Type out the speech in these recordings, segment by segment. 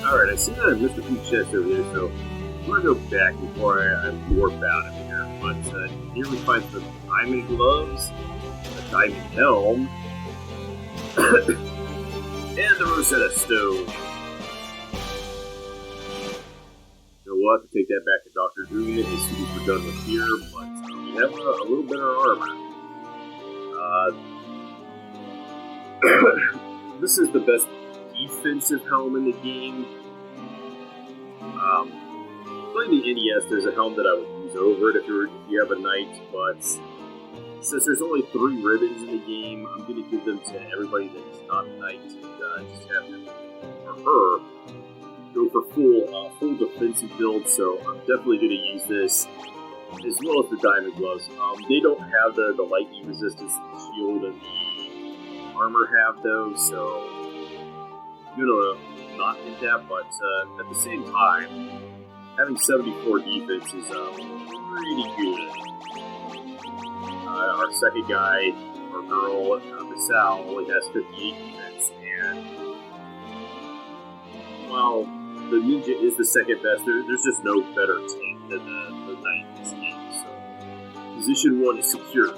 Alright, I see that I missed a few chests over here, so I'm gonna go back before I warp out of here. But here we find some diamond gloves, a diamond helm, and the Rosetta Stone. So we'll have to take that back to Dr. Druid as soon as we're done with here, but we have a little better armor. This is the best defensive helm in the game. Playing the NES, there's a helm that I would use over it if you have a knight, but since there's only 3 ribbons in the game, I'm going to give them to everybody that's not a knight and just have him or her go for full defensive build. So I'm definitely going to use this as well as the diamond gloves. They don't have the lightning resistance that the shield and the armor have though, so I'm going to not hit that, but at the same time, having 74 defense is pretty good. Our second guy, or girl, Misal, only has 58 defense, and while the ninja is the second best, there's just no better tank than the knight in this game, so position 1 is secure.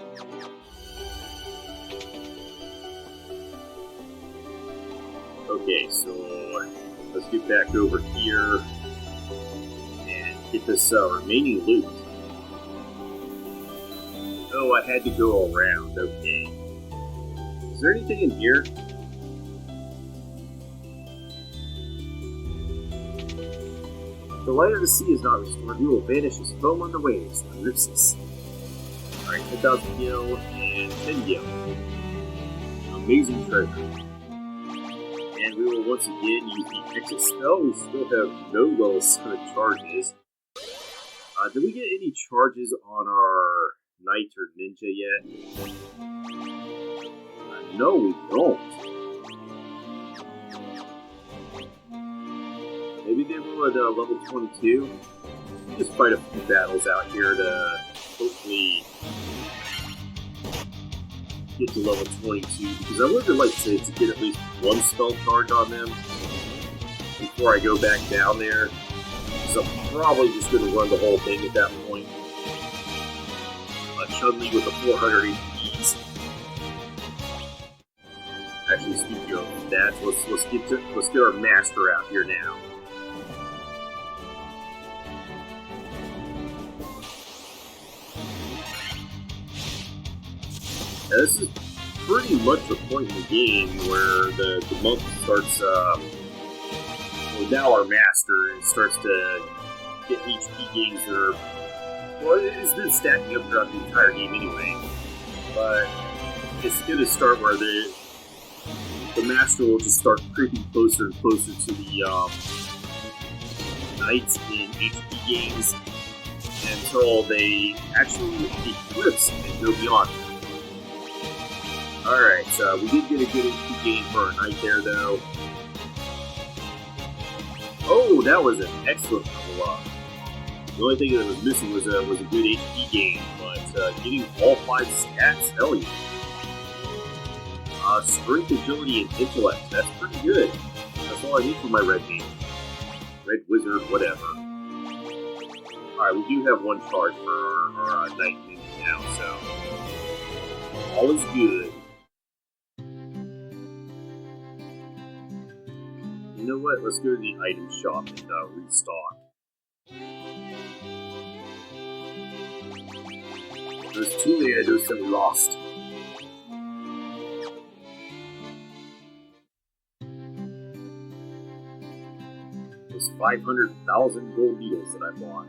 Okay, so let's get back over here and get this remaining loot. Oh, I had to go around, okay. Is there anything in here? The light of the sea is not restored. We will vanish as foam on the waves. Ellipsis. Alright, 10,000 gil and 10 gil. Amazing treasure. And we will once again use the exit spell. We still have no level 7 charges. Did we get any charges on our knight or ninja yet? No, we don't. Maybe they will at level 22. We'll just fight a few battles out here to hopefully get to level 22, because I would like to get at least 1 spell charge on them before I go back down there. So I'm probably just going to run the whole thing at that point. Chun-Li with the 400 HPs. Actually, speaking of that, let's get our master out here now. Now, this is pretty much the point in the game where the monk starts. Well, now our master starts to get HP gains that are. Well, it's been stacking up throughout the entire game anyway, but it's going to start where the master will just start creeping closer and closer to the knights in HP gains until they actually eclipse and go beyond. Alright, we did get a good HP gain for our knight there, though. Oh, that was an excellent level up. The only thing that was missing was a good HP gain, but getting all 5 stats, hell yeah. Strength, agility, and intellect, that's pretty good. That's all I need for my red mage. Red wizard, whatever. Alright, we do have 1 charge for our knight ninja now, so all is good. You know what? Let's go to the item shop and restock. There's 2 items that we lost. Those 500,000 gold needles that I bought.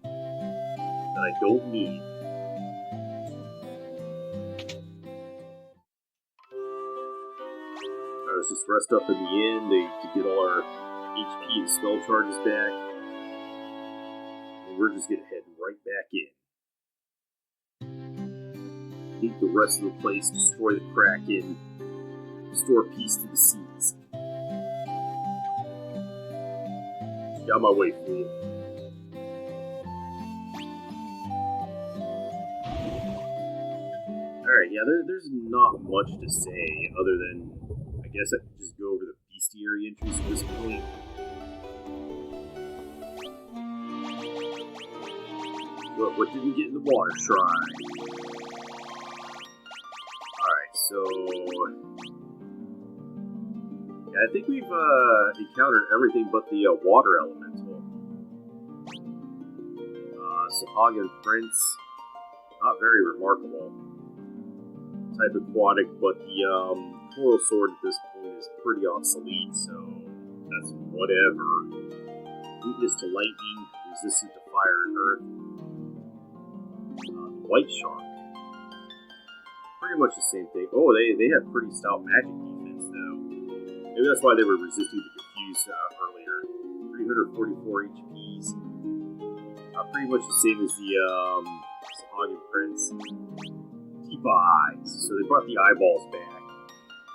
That I don't need. Let's just rest up in the inn to get all our HP and spell charges back. And we're just going to head right back in. Loot the rest of the place, destroy the Kraken, restore peace to the seas. Get out of my way, fool. Alright, yeah, there's not much to say other than I guess I could just go over the bestiary entries at this point. What did we get in the water shrine? Alright, so... yeah, I think we've encountered everything but the water elemental. Sunken Prince, not very remarkable. Type aquatic, but the coral sword at this point is pretty obsolete, so that's whatever. Weakness to lightning, resistant to fire and earth. White shark. Pretty much the same thing. Oh, they have pretty stout magic defense, though. Maybe that's why they were resisting to confuse earlier. 344 HPs. Pretty much the same as the Sunken Prince. Deep eyes. So they brought the eyeballs back.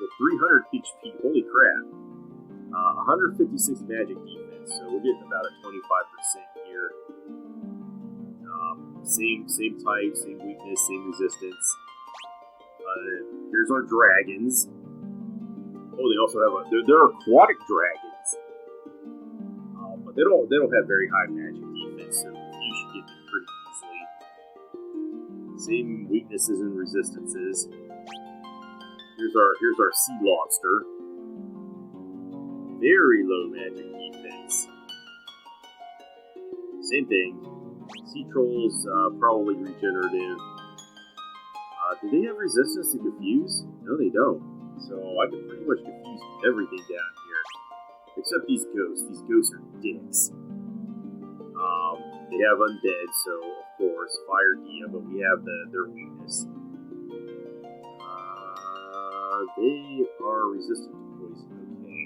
With 300 HP. Holy crap. 156 magic defense. So we're getting about a 25% here. Same type, same weakness, same resistance. Here's our dragons. Oh, they also have they're aquatic dragons. But they don't have very high magic defense, so you should get them pretty easily. Same weaknesses and resistances. Here's our sea lobster. Very low magic defense. Same thing. Sea trolls, probably regenerative. Do they have resistance to confuse? No, they don't. So I can pretty much confuse everything down here. Except these ghosts. These ghosts are dicks. They have undead, so of course, fire Dia, but we have their weakness. They are resistant to poison. Okay.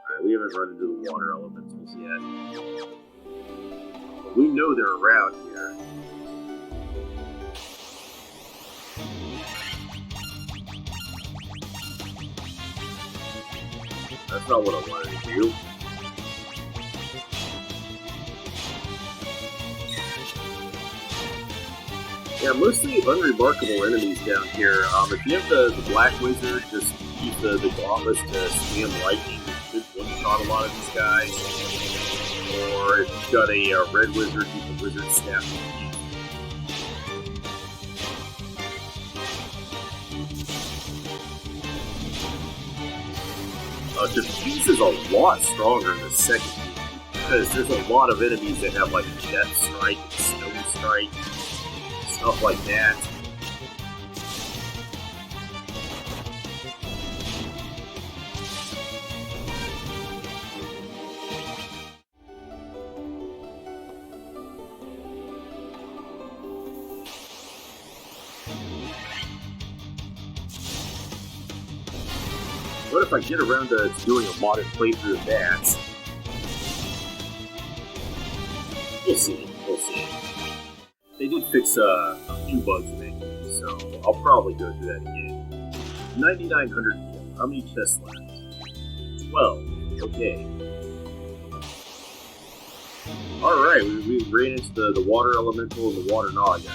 Alright, we haven't run into the water elementals yet. But we know they're around here. That's not what I wanted to do. Yeah, mostly unremarkable enemies down here. If you have the Black Wizard, just use the gauntlets to spam lightning. You should one-shot a lot of these guys. Or if you've got a Red Wizard, use the Wizard Staff. Diffuse is a lot stronger in the second game, because there's a lot of enemies that have like Death Strike and Snow Strike, stuff like that. What if I get around to doing a modded playthrough of that? We'll see. They did fix a few bugs in that game, so I'll probably go through that again. 9,900 heal. How many chests left? 12. Okay. Alright, we ran into the water elemental and the water naga.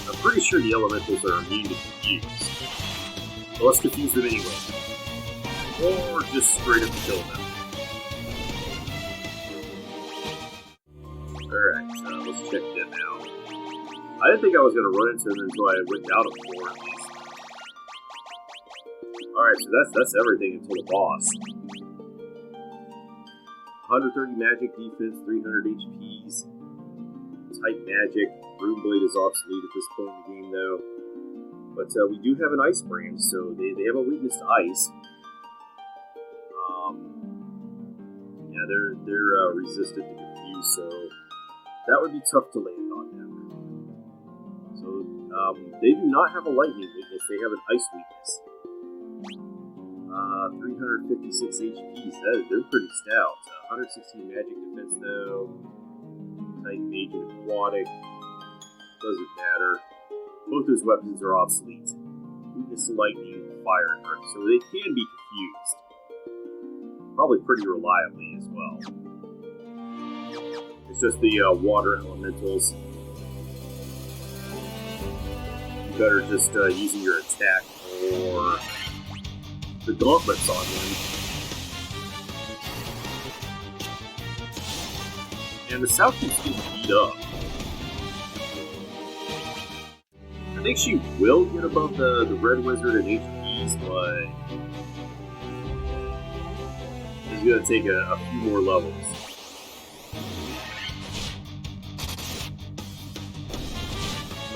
I'm pretty sure the elementals are immune to confuse. So let's confuse them anyway. Or just straight up kill them. Alright, let's check them out. I didn't think I was going to run into them until I went down a floor at least. Alright, so that's everything until the boss. 130 magic defense, 300 HPs. Type magic. Rune Blade is obsolete at this point in the game though. But we do have an ice brand, so they have a weakness to ice. Yeah, they're resistant to confuse, so that would be tough to land on them. So they do not have a lightning weakness; they have an ice weakness. 356 HPs. They're pretty stout. 116 magic defense though. Type mage and aquatic. Doesn't matter. Both those weapons are obsolete. Weakness to lightning, fire, and earth, so they can be confused. Probably pretty reliably as well. It's just the water elementals. You better just using your attack or the gauntlets on them. and the South keeps getting beat up. I think she will get above the Red Wizard and HPs, but it's going to take a few more levels.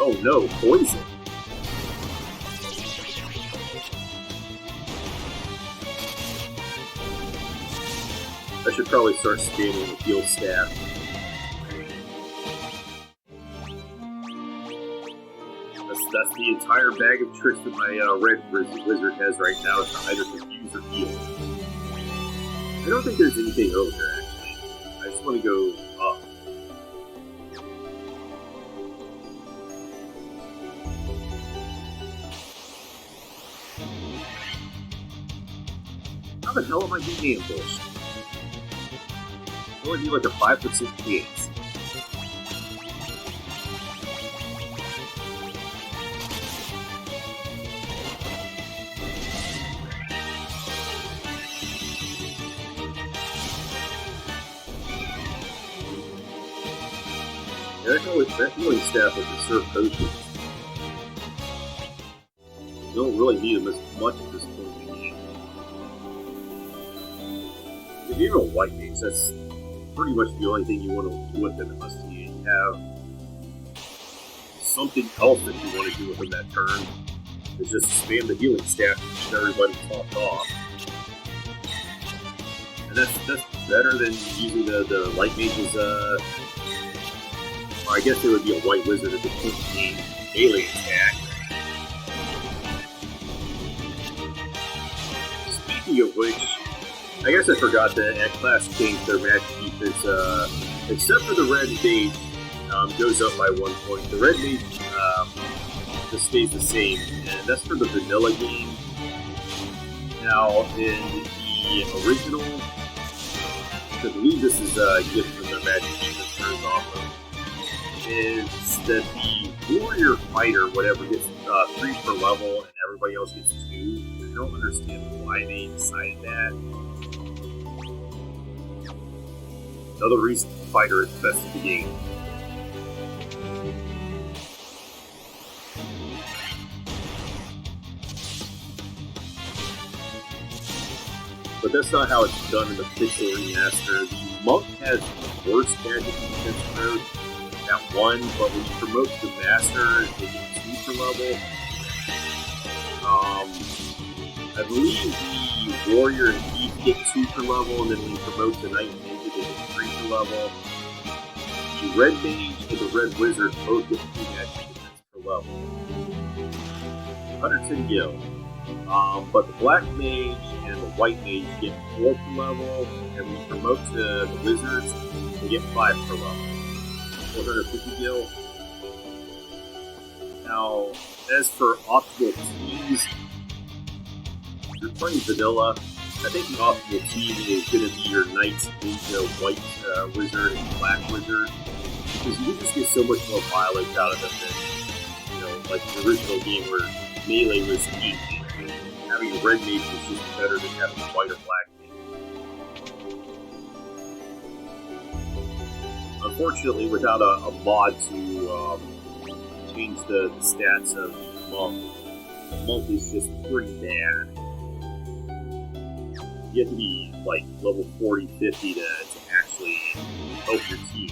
Oh no, poison! I should probably start spamming the heal staff. That's the entire bag of tricks that my Red Wizard has right now, is to either confuse or heal. I don't think there's anything over there, actually. I just want to go up. How the hell am I getting ambushed? It only be like a 5% chance. That healing staff will conserve potions. You don't really need them as much at this point in the game. If you have a white mage, that's pretty much the only thing you want to do with them, unless you have something else that you want to do with them that turn. Is just spam the healing staff to keep everybody topped off. And that's better than using the light mage's, I guess there would be a white wizard at the 15 alien attack. Speaking of which, I guess I forgot that at class changed their magic defense, except for the red mage, goes up by 1 point. The red mage just stays the same, and that's for the vanilla game. Now, in the original, I believe this is a gift from the magic defense turns off of, is that the warrior fighter, whatever, gets 3 per level and everybody else gets 2. I don't understand why they decided that. Another reason the fighter is the best in the game. But that's not how it's done in the official remaster. The monk has the worst magic defense mode at 1, but when you promote to the master, they get 2 per level. I believe the warrior and thief get 2 per level, and then when you promote to knight and ninja, they get 3 per level. The red mage and the red wizard both get 2 magic defense per level. 110 gil. But the black mage and the white mage get 4 per level, and when you promote to the wizards, they get 5 per level. 450 gil. Now, as for optimal teams, if you're playing vanilla, I think the optimal team is going to be your knight, ninja, white wizard, and black wizard, because you can just get so much more violence out of them than, like the original game where melee was easy. Having a red mage is just better than having a white or black mage. Unfortunately, without a mod to change the stats of the monk is just pretty bad. You have to be like level 40, 50 to actually help your team.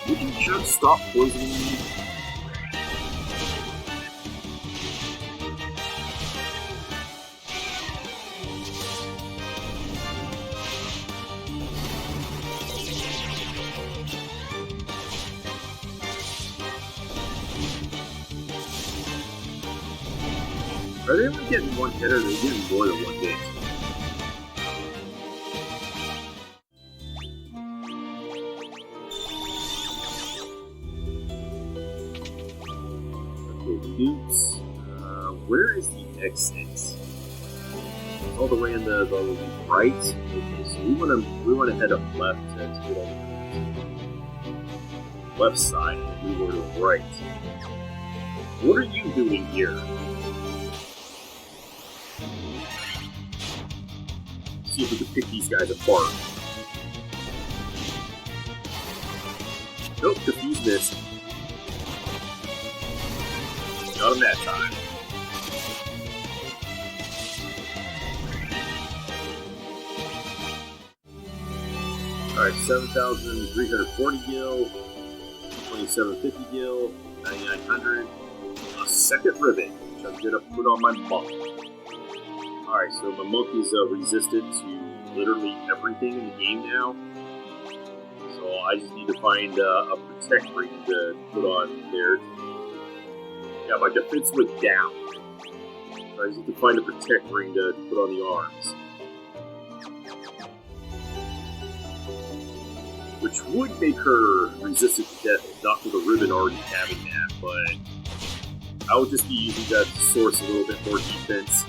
Would you just stop poisoning me? Are they only getting one hit, or are they getting more than one hit? Okay, Newts. Where is the exit? It's all the way in the right. Okay, so we want to head up left to get all the left side and then move over to the right. What are you doing here? See if we can pick these guys apart. Nope, confused missed. Not him that time. Alright, 7,340 gil, 2,750 gil, 9,900. A second ribbon, which I'm gonna put on my monk. Alright, so my monk is resistant to literally everything in the game now. So I just need to find a protect ring to put on there. Yeah, my defense went down. So I just need to find a protect ring to put on the arms. Which would make her resistant to death, not for the ribbon already having that, but I would just be using that to source a little bit more defense.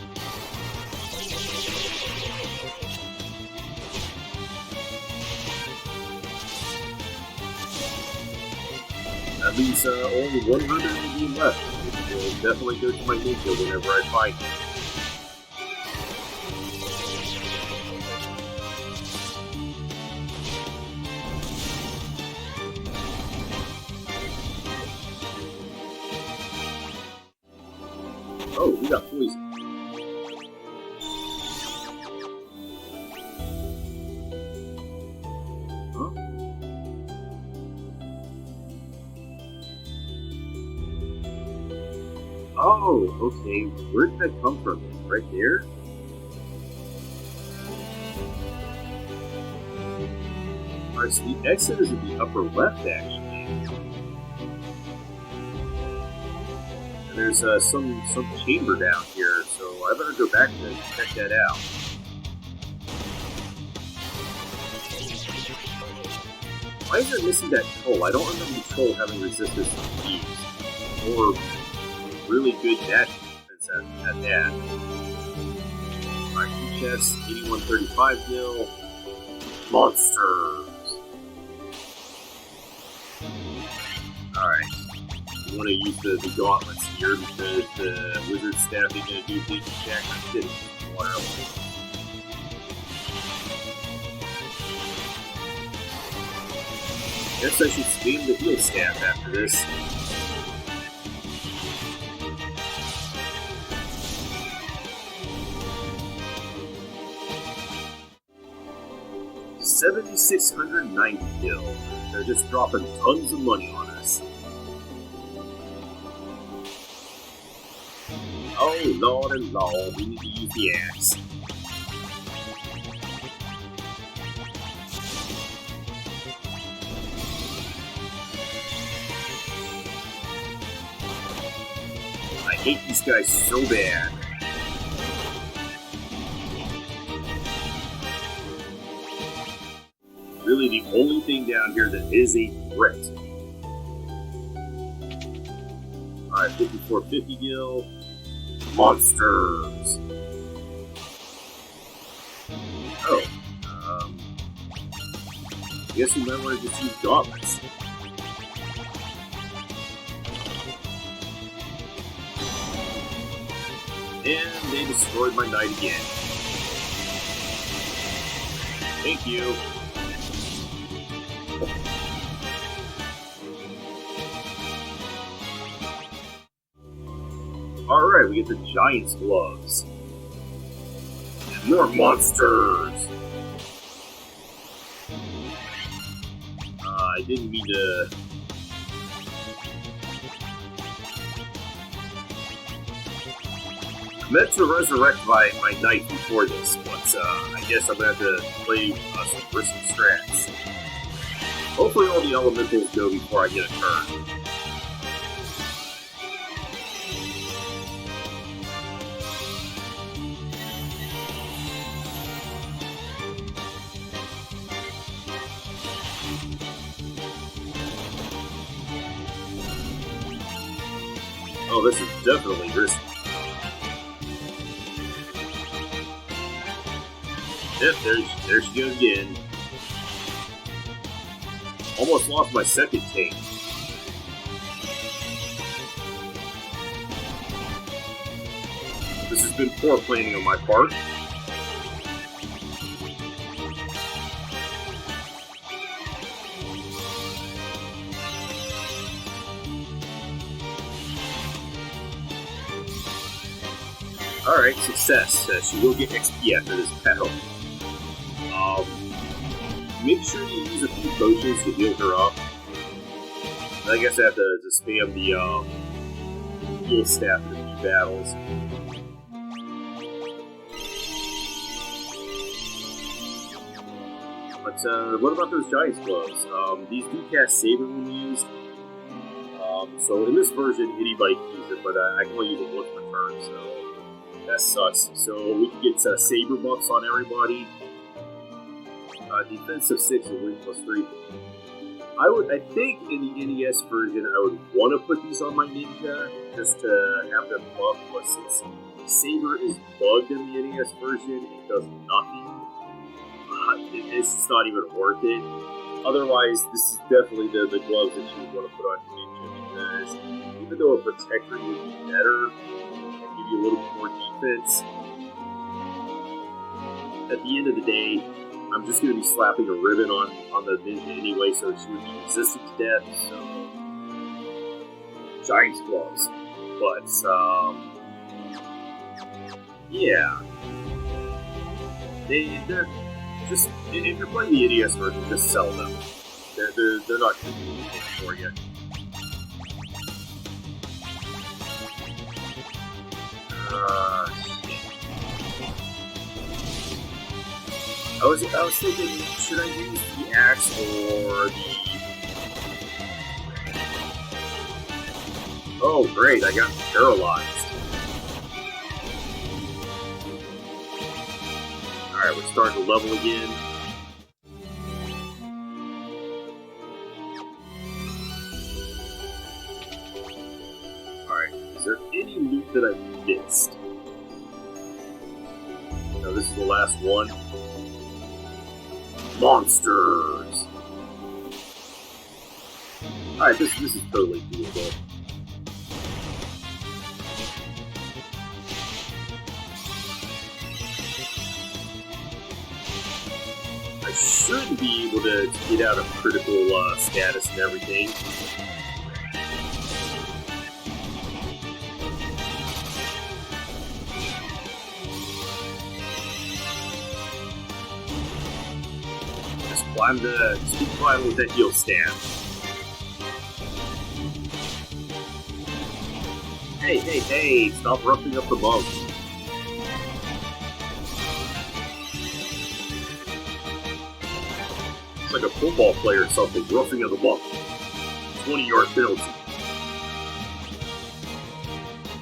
That leaves only one ribbon in the game left. It will definitely go to my ninja whenever I find it. Oh, we got poison. Huh? Oh, okay. Where did that come from? Right there? Alright, so the exit is in the upper left, actually. There's some chamber down here, so I better go back and check that out. Why is it missing that troll? I don't remember the troll having resistance to thieves. Or really good dash defense at that. Alright, 2 chests, 8135 gil. Monsters! Alright. I want to use the gauntlets here because the wizard staff ain't going to do things jack or shit. Guess I should spam the heal staff after this. $7,690 gil. They're just dropping tons of money on us. Oh, Lord and Lord, we need to use the axe. I hate these guys so bad. Really the only thing down here that is a threat. Alright, 5450 gil. Monsters! Oh, I guess we might want to just use gauntlets. And they destroyed my knight again. Thank you. Alright, we get the Giant's Gloves. And more monsters! I didn't mean to... I meant to resurrect my knight before this, but I guess I'm going to have to play some risky strats. Hopefully all the elementals go before I get a turn. Oh, this is definitely risky. Yep, there she goes again. Almost lost my second tank. been poor planning on my part. Alright, success. She will get XP after this battle. Make sure you use a few potions to heal her up. I guess I have to spam the heal staff in a few battles. But what about those Giant's Gloves? These do cast Saber when used. So in this version, anybody can use it, but I can only use it once per turn, so that sucks. So we can get Saber buffs on everybody. Defense of 6 and win plus 3. I think in the NES version I would want to put these on my Ninja just to have them buffed, but since Saber is bugged in the NES version, it does nothing. It's just not even worth it. Otherwise, this is definitely the gloves that you would want to put on your Ninja, because even though a Protector would be better and give you a little bit more defense, at the end of the day, I'm just going to be slapping a ribbon on the Ninja anyway, so she would be resistant to death, so Giant's Gloves. But, yeah. They're just, if you're playing the NES version, just sell them. They're not going to do anything for you. I was thinking, should I use the axe or the... Oh, great, I got paralyzed. Alright, we're starting to level again. Alright, is there any loot that I missed? No, this is the last one. Monsters! Alright, this is totally doable. I should be able to get out of critical status and everything. Keep climbing with that heal stand. Hey, stop roughing up the bump. It's like a football player or something, roughing up the bump. 20-yard penalty.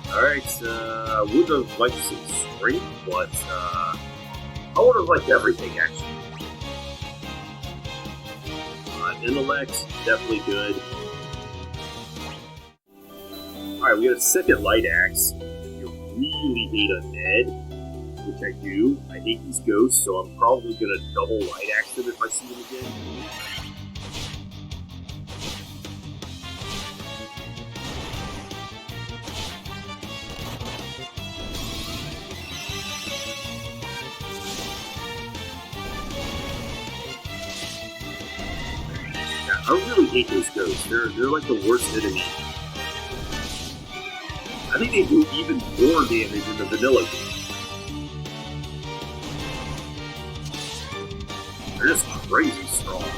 Alright, I would have liked some strength, but I would have liked everything, actually. Intellect, definitely good. Alright, we got a second light axe. If you really hate Undead, which I do, I hate these ghosts, so I'm probably gonna double light axe them if I see them again. I really hate those ghosts. They're like the worst enemy. I think they do even more damage in the vanilla game. They're just crazy strong.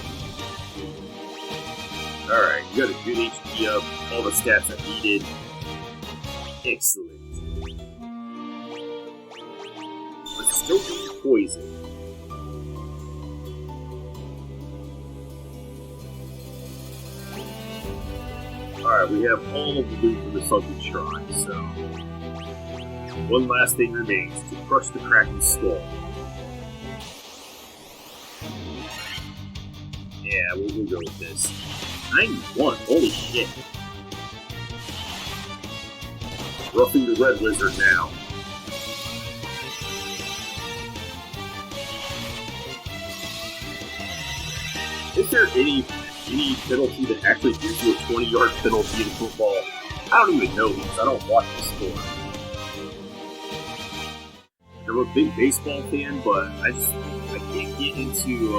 Alright, you got a good HP up, all the stats I needed. Excellent. But still need poison. Alright, we have all of the loot from the Sunken Shrine, so... one last thing remains, to crush the Kraken's skull. Yeah, we'll go with this. 91, holy shit. Roughing the Red Lizard now. Is there any penalty that actually gives you a 20-yard penalty in football? I don't even know these. I don't watch the score. I'm a big baseball fan, but I can't get into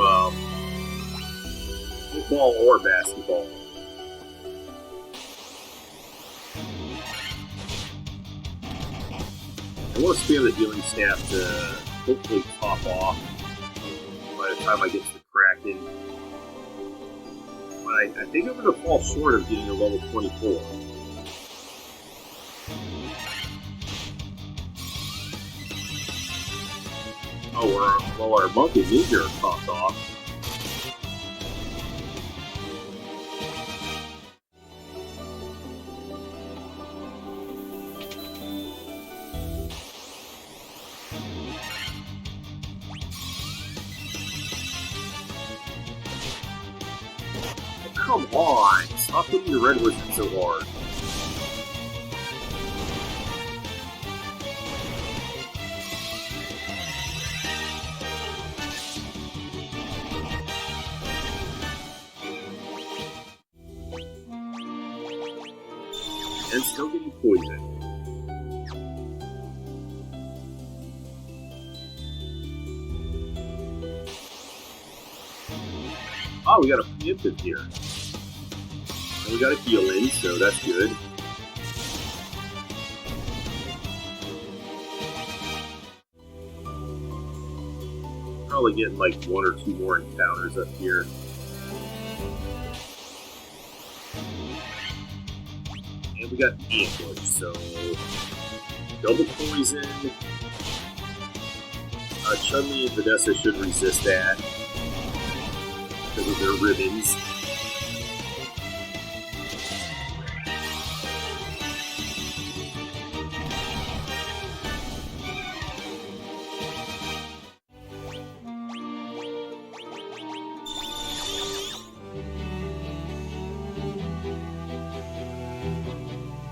football or basketball. I want to spam the healing staff to hopefully top off by the time I get to the Kraken. But I think I'm going to fall short of getting a level 24. Oh, our monk and ninja are topped off. Come on! Stop hitting the red wizard so hard. And still getting poisoned. Oh, we got a preemptive here. And we got a heal in, so that's good. Probably getting like one or two more encounters up here. And we got ambush, so double poison. Chun-Li and Vanessa should resist that because of their ribbons.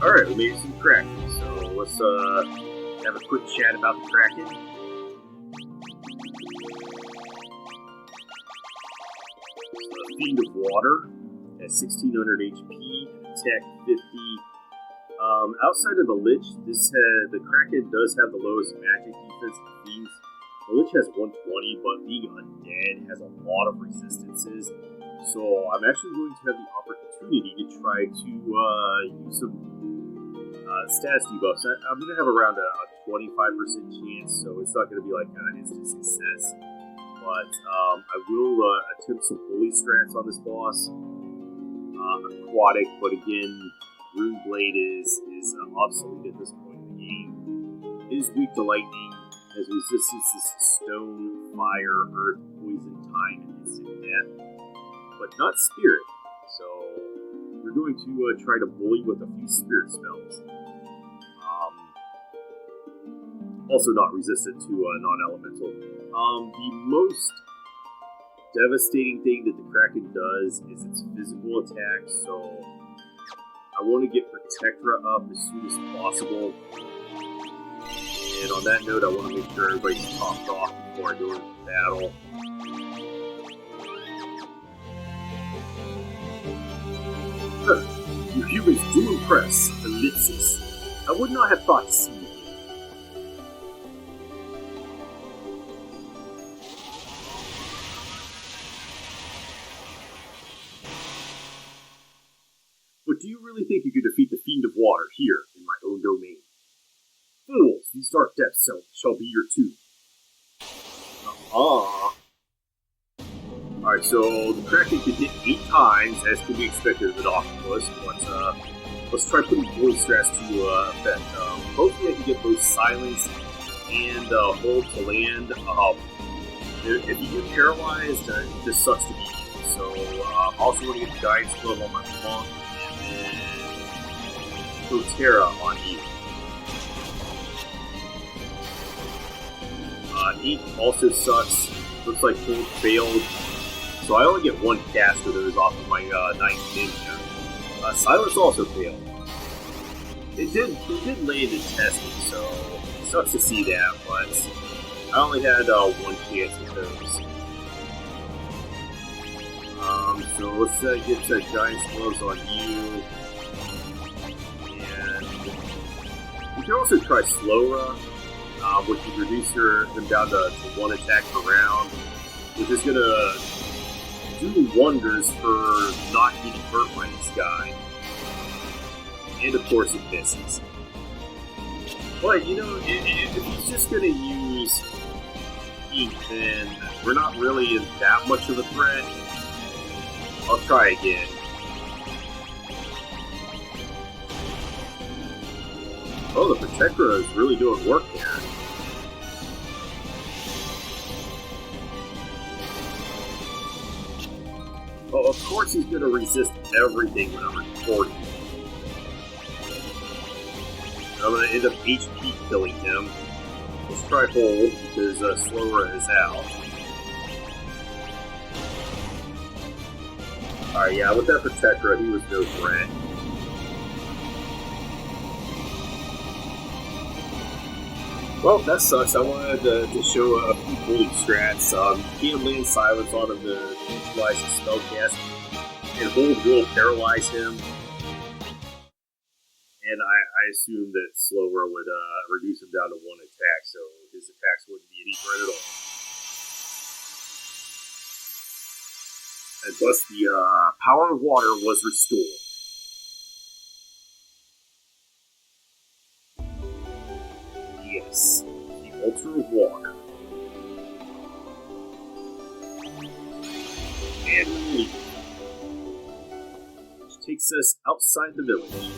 Alright, we made some Kraken, so let's have a quick chat about the Kraken. Fiend of Water at 1600 HP, attack 50. Outside of the Lich, the Kraken does have the lowest magic defense of Fiends. The Lich has 120, but being undead has a lot of resistances. So I'm actually going to have the opportunity to try to use some status debuffs. I'm going to have around a 25% chance, so it's not going to be like an instant success. But I will attempt some bully strats on this boss. Aquatic, but again, Rune Blade is obsolete at this point in the game. It is weak to lightning, has resistance to stone, fire, earth, poison, time, and instant death, but not spirit. So we're going to try to bully with a few spirit spells. Also not resistant to non-elemental. The most devastating thing that the Kraken does is its physical attack, so I want to get Protectra up as soon as possible. And on that note, I want to make sure everybody's topped off before I go into battle. You humans do impress, Ellipsis. I would not have thought to see you. But do you really think you could defeat the Fiend of Water here in my own domain? Fools, these dark depths shall be your tomb. Alright, so the Kraken can hit 8 times, as can be expected of an octopus, but let's try putting bully strats to effect. Hopefully I can get both silence and hold to land. If you get paralyzed, this sucks to be you. So I also want to get the Guidance Glove on my monk, and Doterra on you. Ink also sucks. Looks like Hold failed. So I only get one cast of those off of my 9th ninja. Silence also failed. It did land in testing, so it sucks to see that, but I only had one chance with those. So let's get Giant's Gloves on you. And we can also try Slowra. which would reduce them down to 1 attack per round, which is going to do wonders for not getting hurt by this guy. And of course it misses. But, you know, if he's just going to use Heat, then we're not really in that much of a threat. I'll try again. Oh, the Protectra is really doing work here. Oh, of course he's going to resist everything when I'm recording. I'm going to end up HP killing him. Let's try hold, because Slower is out. Alright, yeah, with that Protectra, he was no threat. Well, that sucks. I wanted to show a few bully strats. You can land silence on him to neutralize his spellcast, and hold will paralyze him. And I assume that Slower would reduce him down to 1 attack, so his attacks wouldn't be any threat at all. And thus the power of water was restored. Yes, the altar of water. And we leave, which takes us outside the village.